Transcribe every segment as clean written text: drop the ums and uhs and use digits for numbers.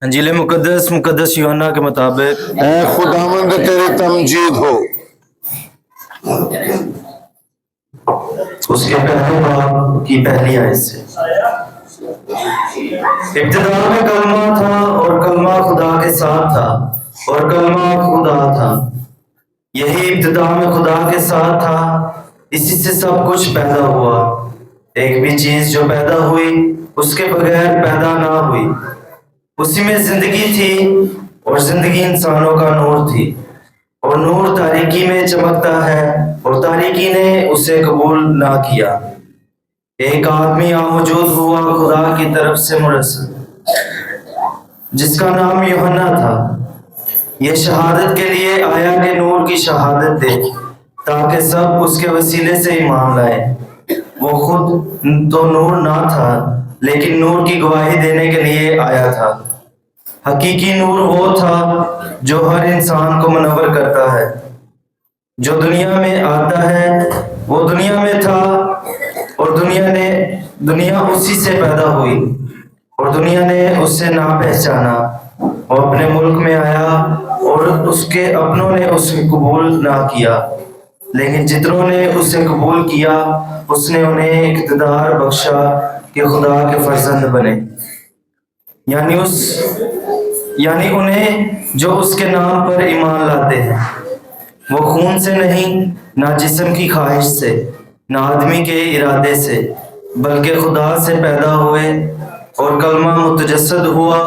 انجیل مقدس یوحنا کے مطابق اے خداوند تیری تمجید ہو۔ اس کے پہلے باب کی پہلی آیت سے، ابتدا میں کلمہ تھا اور کلمہ خدا کے ساتھ تھا اور کلمہ خدا تھا۔ یہی ابتدا میں خدا کے ساتھ تھا، اسی سے سب کچھ پیدا ہوا۔ ایک بھی چیز جو پیدا ہوئی اس کے بغیر پیدا نہ ہوئی۔ اسی میں زندگی تھی اور زندگی انسانوں کا نور تھی، اور نور تاریکی میں چمکتا ہے اور تاریکی نے اسے قبول نہ کیا۔ ایک آدمی موجود ہوا خدا کی طرف سے مرسل، جس کا نام یوحنا تھا۔ یہ شہادت کے لیے آیا کہ نور کی شہادت دے، تاکہ سب اس کے وسیلے سے ایمان لائے۔ وہ خود تو نور نہ تھا، لیکن نور کی گواہی دینے کے لیے آیا تھا۔ حقیقی نور وہ تھا جو ہر انسان کو منور کرتا ہے۔ جو دنیا میں آتا ہے وہ دنیا میں تھا، اور دنیا اسی سے پیدا ہوئی، اور دنیا نے اس سے نہ پہچانا۔ وہ اپنے ملک میں آیا اور اس کے اپنوں نے اسے قبول نہ کیا، لیکن جتنوں نے اسے قبول کیا اس نے انہیں اقتدار بخشا کہ خدا کے فرزند بنے، یعنی انہیں جو اس کے نام پر ایمان لاتے ہیں۔ وہ خون سے نہیں، نہ جسم کی خواہش سے، نہ آدمی کے ارادے سے، بلکہ خدا سے پیدا ہوئے، اور کلمہ متجسد ہوا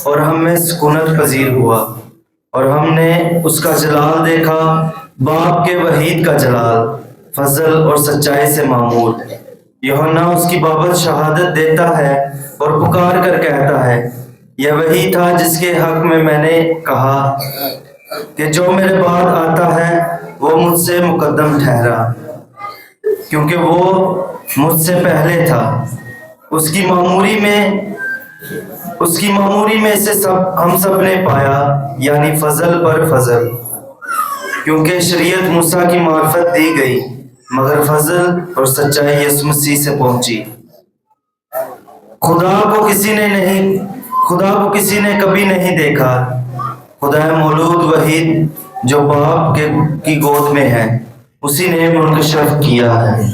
اور ہم میں سکونت پذیر ہوا، اور ہم نے اس کا جلال دیکھا، باپ کے وحید کا جلال، فضل اور سچائی سے معمور۔ یوحنا اس کی بابت شہادت دیتا ہے اور پکار کر کہتا ہے، یہ وہی تھا جس کے حق میں نے کہا کہ جو میرے بعد آتا ہے وہ مجھ سے مقدم ٹھہرا، کیونکہ وہ مجھ سے پہلے تھا۔ اس کی معموری میں سے ہم سب نے پایا، یعنی فضل پر فضل، کیونکہ شریعت موسیٰ کی معرفت دی گئی، مگر فضل اور سچائی یسوع مسیح سے پہنچی۔ خدا کو کسی نے کبھی نہیں دیکھا۔ خدا مولود وحید جو باپ کی گود میں ہے، اسی نے منکشف کیا ہے۔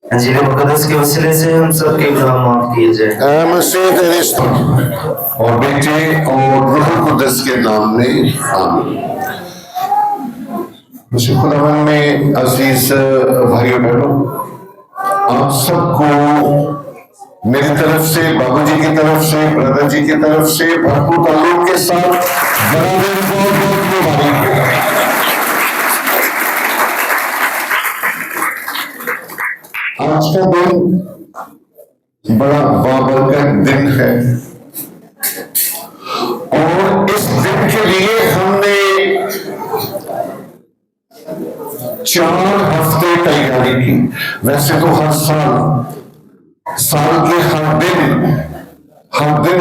انجیل مقدس کے وسیلے سے ہم سب کے گناہ معاف کیے جائیں۔ اے مسیح تیری اور بیٹے اور روح القدس کے نام میں آمین۔ مسیح خداوند میں عزیز بھائیو بہنوں، آپ سب کو میری طرف سے، بابا جی کی طرف سے، برادر جی کی طرف سے بھرپور تعلق کے ساتھ برابر بہت مبارک ہو۔ آج کا دن بڑا بابرکت دن ہے، اور اس دن کے لیے ہم نے 4 ہفتے تیاری کی۔ ویسے تو ہر سال کے ہر دن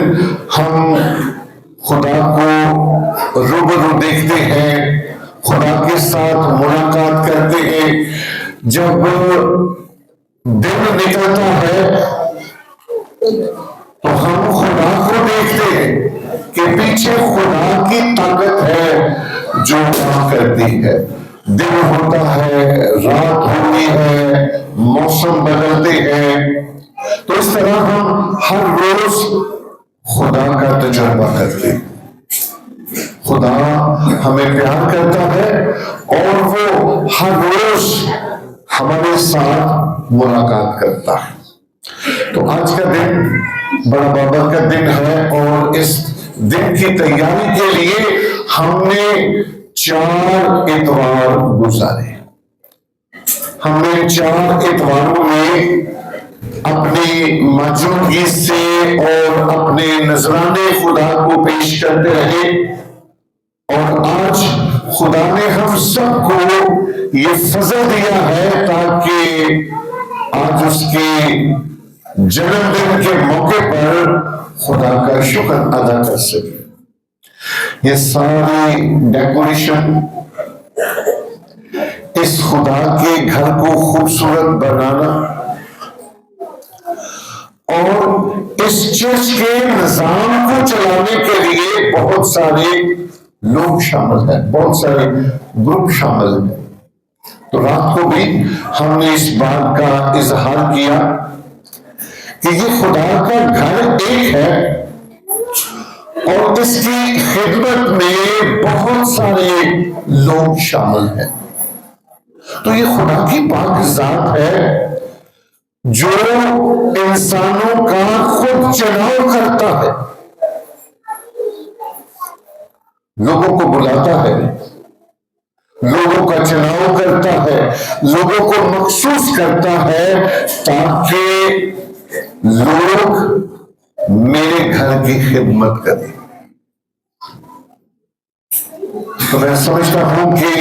ہم خدا کو روبرو دیکھتے ہیں، خدا کے ساتھ ملاقات کرتے ہیں۔ جب دن نکلتا ہے تو ہم خدا کو دیکھتے ہیں کہ پیچھے خدا کی طاقت ہے جو کام کرتی ہے۔ دن ہوتا ہے، رات ہوتی ہے، موسم بدلتے ہیں، تو اس طرح ہم ہر روز خدا کا تجربہ کرتے ہیں۔ خدا ہمیں پیار کرتا ہے اور وہ ہر روز ہمارے ساتھ ملاقات کرتا ہے۔ تو آج کا دن بڑا بابرکت دن ہے، اور اس دن کی تیاری کے لیے ہم نے 4 اتوار گزارے۔ ہم نے 4 اتواروں میں اپنی موجودگی سے اور اپنے نذرانے خدا کو پیش کرتے رہے، اور آج خدا نے ہم سب کو یہ فضل دیا ہے تاکہ آج اس کے جنم دن کے موقع پر خدا کا شکر ادا کر سکے۔ یہ ساری ڈیکوریشن، اس خدا کے گھر کو خوبصورت بنانا اور اس چرچ کے نظام کو چلانے کے لیے بہت سارے لوگ شامل ہیں، بہت سارے گروپ شامل ہیں۔ تو رات کو بھی ہم نے اس بات کا اظہار کیا کہ یہ خدا کا گھر ایک ہے اور اس کی خدمت میں بہت سارے لوگ شامل ہیں۔ تو یہ خدا کی پاک ذات ہے جو انسانوں کا خود چناؤ کرتا ہے، لوگوں کو بلاتا ہے، لوگوں کا چناؤ کرتا ہے، لوگوں کو مخصوص کرتا ہے تاکہ لوگ میرے گھر کی خدمت کریں۔ تو میں سمجھتا ہوں کہ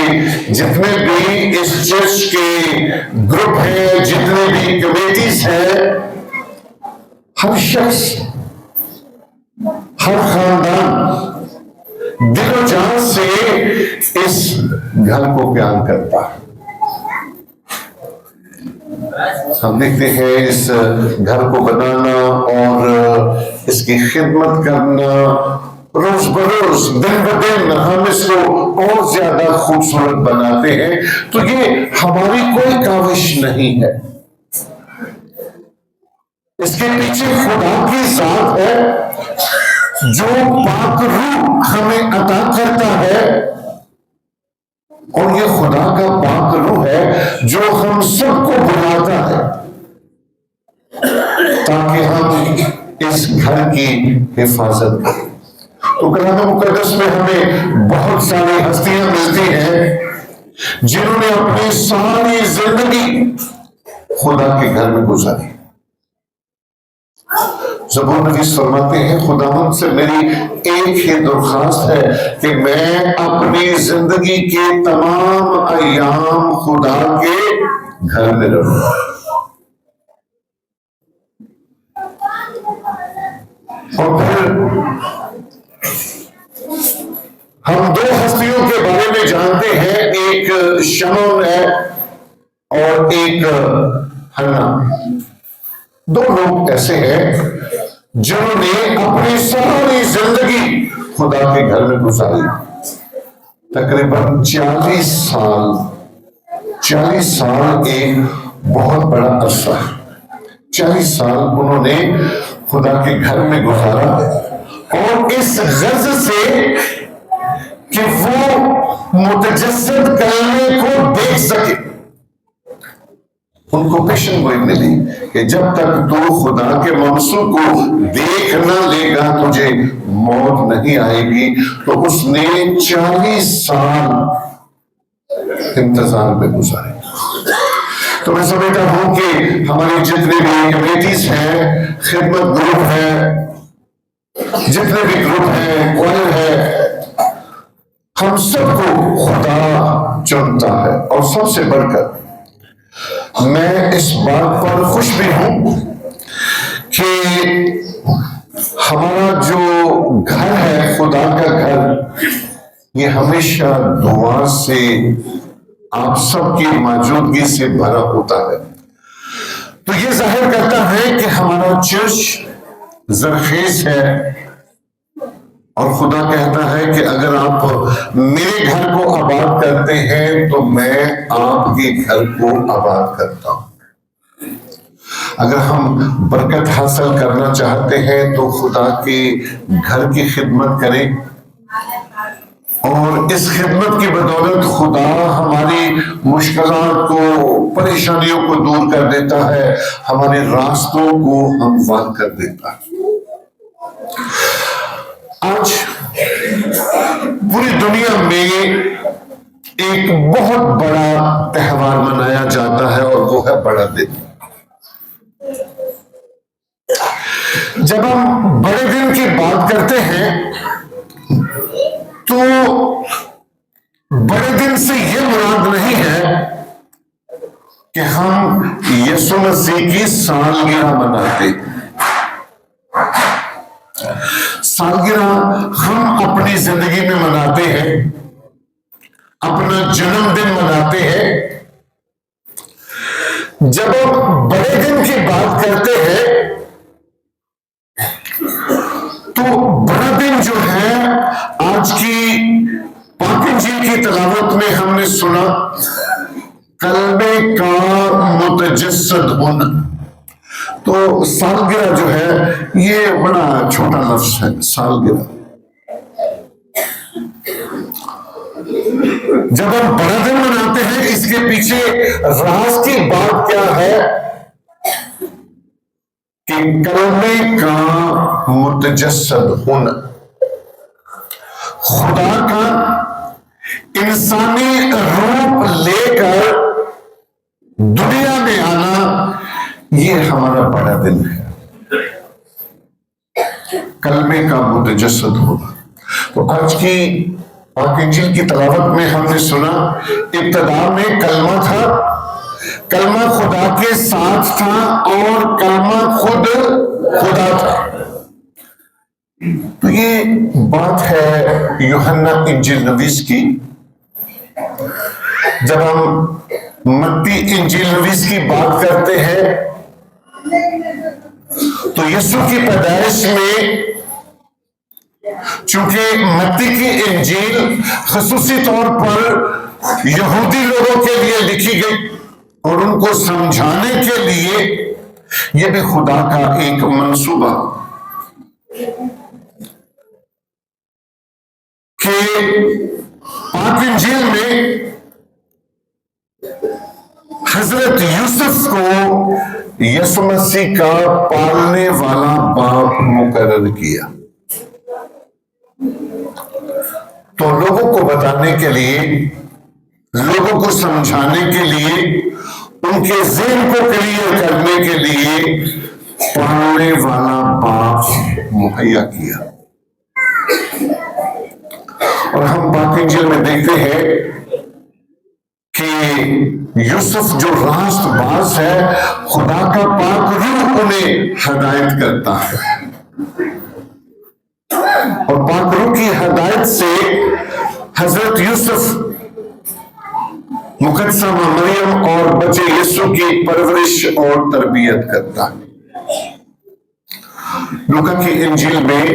جتنے بھی اس چرچ کے گروپ ہیں، جتنے بھی کمیٹیز ہیں، ہر شخص، ہر خاندان دل و جان سے اس گھر کو پیار کرتا ہے۔ ہم دیکھتے ہیں اس گھر کو بنانا اور اس کی خدمت کرنا، روز بروز دن بدن ہم اس کو اور زیادہ خوبصورت بناتے ہیں۔ تو یہ ہماری کوئی کاوش نہیں ہے، اس کے پیچھے خدا کی ذات ہے جو پاک روح ہمیں عطا کرتا ہے، اور یہ خدا کا پاک روح ہے جو ہم سب کو بلاتا ہے تاکہ ہم اس گھر کی حفاظت کریں۔ تو کلام مقدس میں ہمیں بہت ساری ہستیاں ملتی ہیں جنہوں نے اپنی ساری زندگی خدا کے گھر میں گزاری۔ زبور نویس فرماتے ہیں خداوند سے میری ایک ہی درخواست ہے کہ میں اپنی زندگی کے تمام ایام خدا کے گھر میں رہوں۔ اور پھر ہم دو ہستیوں کے بارے میں جانتے ہیں، ایک شمعون ہے اور ایک حنا۔ دو لوگ ایسے ہیں جنہوں نے اپنی ساری زندگی خدا کے گھر میں گزاری، تقریباً 40 سال ایک بہت بڑا عرصہ ہے۔ 40 سال انہوں نے خدا کے گھر میں گزارا، اور اس غرض سے کہ وہ متجسد کلمے کو دیکھ سکے۔ ان کو پیشن گوئی ملی کہ جب تک تو خدا کے منصور کو دیکھ نہ لے گا تجھے موت نہیں آئے گی۔ تو اس نے 40 سال انتظار میں گزارے۔ تو میں سمجھتا ہوں کہ ہماری جتنے بھی کمیٹیز ہیں، خدمت گروپ ہیں، جتنے بھی گروپ ہیں، کوئر ہے، ہم سب کو خدا چنتا ہے۔ اور سب سے بڑھ کر میں اس بات پر خوش بھی ہوں کہ ہمارا جو گھر ہے، خدا کا گھر، یہ ہمیشہ دعا سے، آپ سب کی موجودگی سے بھرا ہوتا ہے۔ تو یہ ظاہر کرتا ہے کہ ہمارا چرچ زرخیز ہے، اور خدا کہتا ہے کہ اگر آپ میرے گھر کو آباد کرتے ہیں تو میں آپ کے گھر کو آباد کرتا ہوں۔ اگر ہم برکت حاصل کرنا چاہتے ہیں تو خدا کے گھر کی خدمت کریں، اور اس خدمت کی بدولت خدا ہماری مشکلات کو، پریشانیوں کو دور کر دیتا ہے، ہمارے راستوں کو ہموار کر دیتا ہے۔ آج پوری دنیا میں ایک بہت بڑا تہوار منایا جاتا ہے، اور وہ ہے بڑا دن۔ جب ہم بڑے دن کی بات کرتے ہیں تو بڑے دن سے یہ مراد نہیں ہے کہ ہم یسوع مسیح کی سالگرہ مناتے۔ سالگرہ ہم اپنی زندگی میں مناتے ہیں، اپنا جنم دن مناتے ہیں۔ جب ہم بڑے دن کی بات کرتے ہیں تو بڑا دن جو ہے آج کی پاک انجیل کی تلاوت میں ہم نے سنا کلمے کا متجسد ہونا. تو سالگرہ جو ہے یہ بڑا چھوٹا لفظ ہے. سالگرہ جب ہم بڑا دن مناتے ہیں اس کے پیچھے راز کی بات کیا ہے کہ کلمے کا متجسد ہونا, خدا کا انسانی روپ لے کر دنیا میں آنا, یہ ہمارا بڑا دن ہے. کلمے کا متجسد ہونا. تو آج کی پاک انجیل کی تلاوت میں ہم نے سنا ابتدا میں کلمہ تھا, کلمہ خدا کے ساتھ تھا اور کلمہ خود خدا تھا. تو یہ بات ہے یوحنا انجیل نویس کی. جب ہم متی انجیل نویس کی بات کرتے ہیں تو یسوع کی پیدائش میں چونکہ متی کی انجیل خصوصی طور پر یہودی لوگوں کے لیے لکھی گئی اور ان کو سمجھانے کے لیے یہ بھی خدا کا ایک منصوبہ کہ پاک انجیل میں حضرت یوسف کو یسوع مسیح کا پالنے والا باپ مقرر کیا. تو لوگوں کو بتانے کے لیے, لوگوں کو سمجھانے کے لیے, ان کے ذہن کو کلیئر کرنے کے لیے پالنے والا باپ مہیا کیا. اور ہم پاک انجیل میں دیکھتے ہیں کہ یوسف جو راست باز ہے, خدا کا پاک روح انہیں ہدایت کرتا ہے اور پاک روح کی ہدایت سے حضرت یوسف مقدسہ ماں مریم اور بچے یسوع کی پرورش اور تربیت کرتا ہے. لوکا کی انجیل میں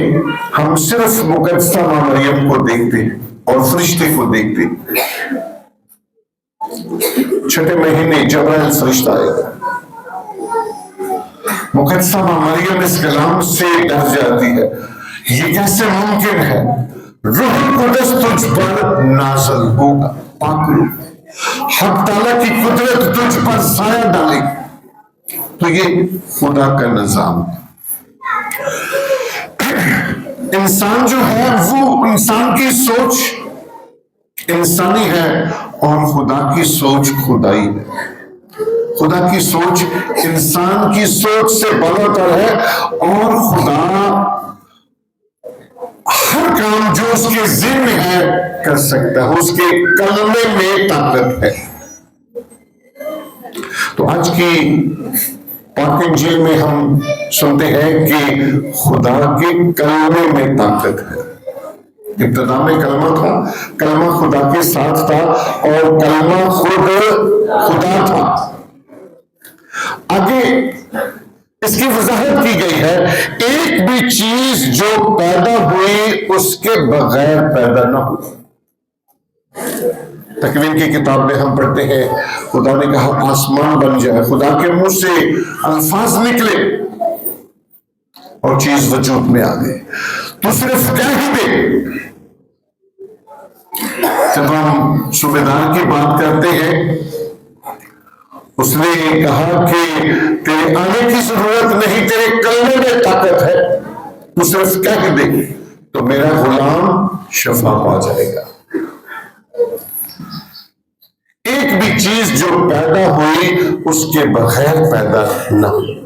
ہم صرف مقدسہ ماں مریم کو دیکھتے ہیں اور فرشتے کو دیکھتے ہیں. چھٹے مہینے جبرائیل فرشتہ آئے, مقدسہ ماں مریم اس کلام سے ڈر جاتی ہے. یہ کیسے ممکن ہے؟ روح القدس تجھ پر نازل ہوگا, پاک روح, حق تعالیٰ کی قدرت تجھ پر سایہ ڈالے گی. تو یہ خدا کا نظام ہے. انسان جو ہے وہ انسان کی سوچ انسانی ہے اور خدا کی سوچ خدائی ہے. خدا کی سوچ انسان کی سوچ سے بالاتر ہے اور خدا ہر کام جو اس کے ذہن میں ہے کر سکتا ہے. اس کے کلمے میں طاقت ہے. تو آج کی پاک انجیل میں ہم سنتے ہیں کہ خدا کے کلمے میں طاقت ہے. ابتدا میں کلمہ تھا, کلمہ خدا کے ساتھ تھا اور کلمہ خود خدا تھا. آگے اس کی وضاحت کی گئی ہے, ایک بھی چیز جو پیدا ہوئی اس کے بغیر پیدا نہ ہوئی. تکوین کی کتاب میں ہم پڑھتے ہیں خدا نے کہا آسمان بن جائے. خدا کے منہ سے الفاظ نکلے اور چیز وجود میں آ گئی. تو صرف کہہ ہی دے. جب ہم صوبیدار کی بات کرتے ہیں, اس نے کہا کہ تیرے آنے کی ضرورت نہیں, تیرے کلمے میں طاقت ہے, تو صرف کہہ دے تو میرا غلام شفا پا جائے گا. ایک بھی چیز جو پیدا ہوئی اس کے بغیر پیدا نہ ہوئی.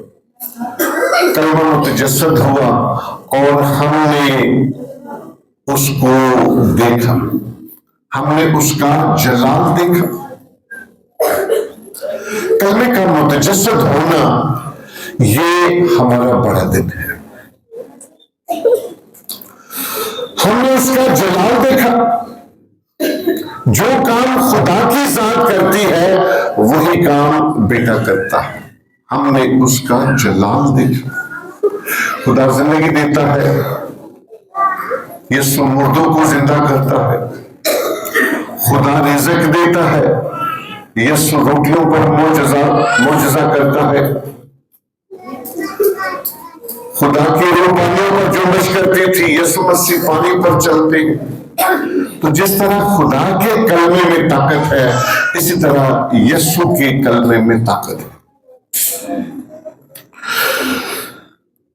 کلمہ متجسد ہوا اور ہم نے اس کو دیکھا, ہم نے اس کا جلال دیکھا. کلمے کا متجسد ہونا یہ ہمارا بڑا دن ہے. ہم نے اس کا جلال دیکھا. جو کام خدا کی ذات کرتی ہے وہی کام بیٹا کرتا ہے. ہم نے اس کا جلال دیکھا. خدا زندگی دیتا ہے یسوع مردوں کو زندہ کرتا ہے، خدا رزق دیتا ہے، یسوع روٹیوں پر معجزہ کرتا ہے، خدا کی روح پانیوں پر جنبش کرتی تھی، یسوع مسیح پانی پر چلتے ہیں۔ تو جس طرح خدا کے کلمے میں طاقت ہے، اسی طرح یسوع کے کلمے میں طاقت ہے۔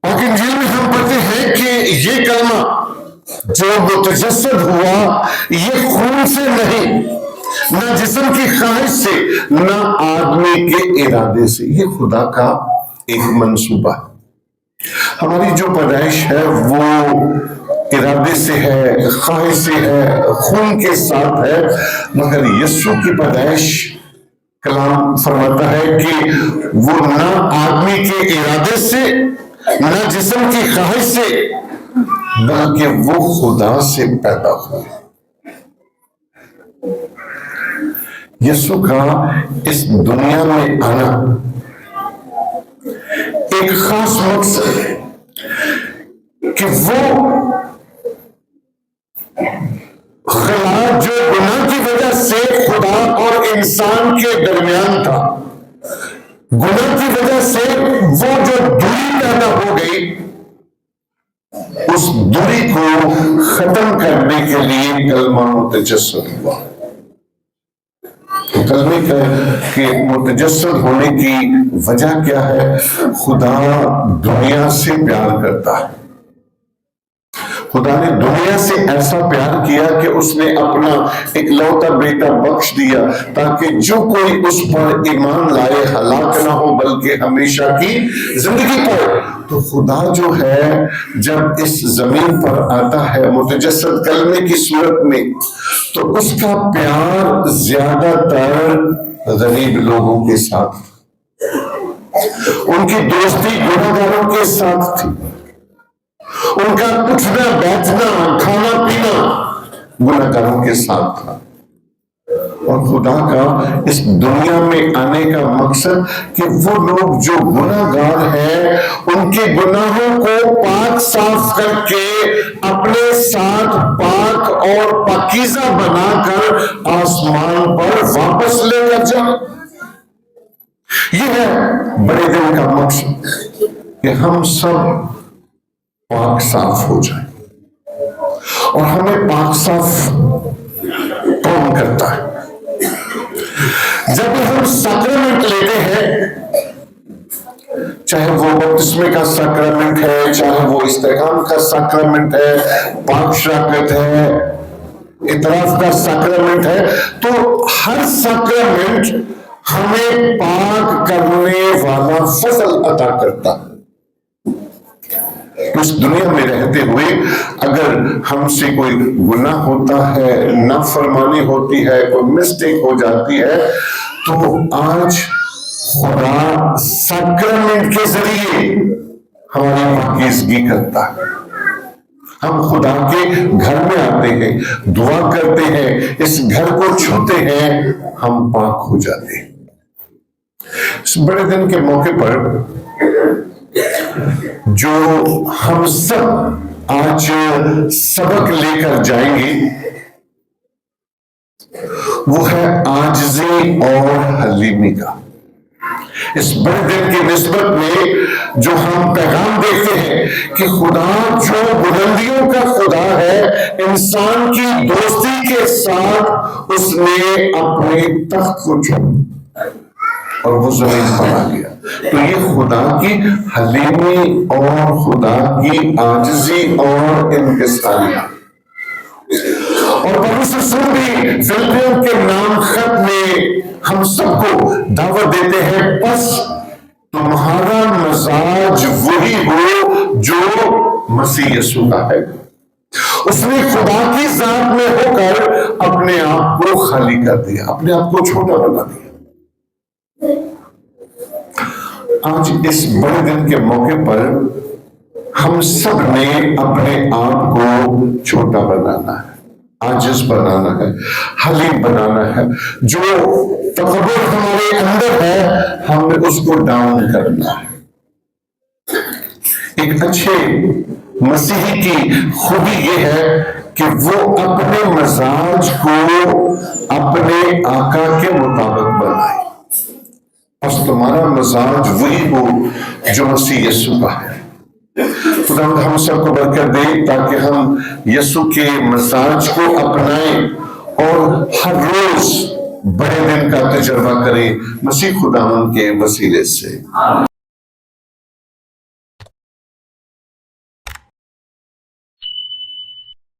پاک انجیل میں ہم پڑھتے ہیں کہ یہ کلمہ جو متجسد ہوا، یہ خون سے نہیں، نہ جسم کی خواہش سے، نہ آدمی کے ارادے سے، یہ خدا کا ایک منصوبہ ہے۔ ہماری جو پیدائش ہے وہ ارادے سے ہے، خواہش سے ہے، خون کے ساتھ ہے، مگر یسوع کی پیدائش کلام فرماتا ہے کہ وہ نہ آدمی کے ارادے سے، نہ جسم کی خواہش سے، بلکہ وہ خدا سے پیدا ہوئے۔ یسوع کا اس دنیا میں آنا ایک خاص مقصد ہے کہ وہ خلا جو گناہ کی وجہ سے خدا اور انسان کے درمیان تھا، گناہ کی وجہ سے وہ جو دوری پیدا ہو گئی، اس دوری کو ختم کرنے کے لیے کلمہ متجسد ہوا۔ کلمے کے متجسد ہونے کی وجہ کیا ہے؟ خدا دنیا سے پیار کرتا ہے۔ خدا نے دنیا سے ایسا پیار کیا کہ اس نے اپنا اکلوتا بیٹا بخش دیا تاکہ جو کوئی اس پر ایمان لائے ہلاک نہ ہو بلکہ ہمیشہ کی زندگی پائے۔ تو خدا جو ہے جب اس زمین پر آتا ہے متجسد کلمے کی صورت میں، تو اس کا پیار زیادہ تر غریب لوگوں کے ساتھ، ان کی دوستی گناہ گاروں کے ساتھ تھی، ان کا اٹھنا بیٹھنا کھانا پینا گناہ گاروں کے ساتھ تھا۔ اور خدا کا اس دنیا میں آنے کا مقصد کہ وہ لوگ جو گناہ گار ہیں ان کے گناہوں کو پاک صاف کر کے اپنے ساتھ پاک اور پاکیزہ بنا کر آسمان پر واپس لے کر جائے۔ یہ ہے بڑے دن کا مقصد کہ ہم سب پاک صاف ہو جائیں۔ اور ہمیں پاک صاف کون کرتا ہے؟ جب ہم سیکرمنٹ لیتے ہیں، چاہے وہ بپتسمے کا سیکرمنٹ ہے، چاہے وہ استحقام کا سیکرمنٹ ہے، پاک شراکت ہے، اعتراف کا سیکرمنٹ ہے، تو ہر سیکرمنٹ ہمیں پاک کرنے والا فضل عطا کرتا ہے۔ اس دنیا میں رہتے ہوئے اگر ہم سے کوئی گناہ ہوتا ہے، نافرمانی ہوتی ہے، کوئی مسٹیک ہو جاتی ہے، تو آج خدا سیکرمنٹ کے ذریعے ہماری پاکیزگی کرتا ہے۔ ہم خدا کے گھر میں آتے ہیں، دعا کرتے ہیں، اس گھر کو چھوتے ہیں، ہم پاک ہو جاتے ہیں۔ اس بڑے دن کے موقع پر جو ہم سب آج سبق لے کر جائیں گے وہ ہے عاجزی اور حلیمی کا۔ اس بڑے دن کی نسبت میں جو ہم پیغام دیکھتے ہیں کہ خدا جو بلندیوں کا خدا ہے، انسان کی دوستی کے ساتھ اس نے اپنے تخت کو چھوڑا اور وہ زمین پر آ گیا۔ تو یہ خدا کی حلیمی اور خدا کی عاجزی اور انکساری، اور پولس رسول بھی فلپیوں کے نام خط میں ہم سب کو دعوت دیتے ہیں، بس تمہارا مزاج وہی ہو جو مسیح یسوع کا ہے۔ اس نے خدا کی ذات میں ہو کر اپنے آپ کو خالی کر دیا، اپنے آپ کو چھوٹا بنا دیا۔ آج اس بڑے دن کے موقع پر ہم سب نے اپنے آپ کو چھوٹا بنانا ہے، عاجز بنانا ہے، حلیم بنانا ہے۔ جو تکبر ہمارے اندر ہے ہمیں اس کو ڈاؤن کرنا ہے۔ ایک اچھے مسیحی کی خوبی یہ ہے کہ وہ اپنے مزاج کو اپنے آقا کے مطابق بنائے، بس تمہارا مزاج وہی ہو جو مسیح یسوع کا ہے۔ خدا ہم سب کو برکت دے تاکہ ہم یسوع کے مزاج کو اپنائیں اور ہر روز بڑے دن کا تجربہ کریں مسیح خداوند کے وسیلے سے۔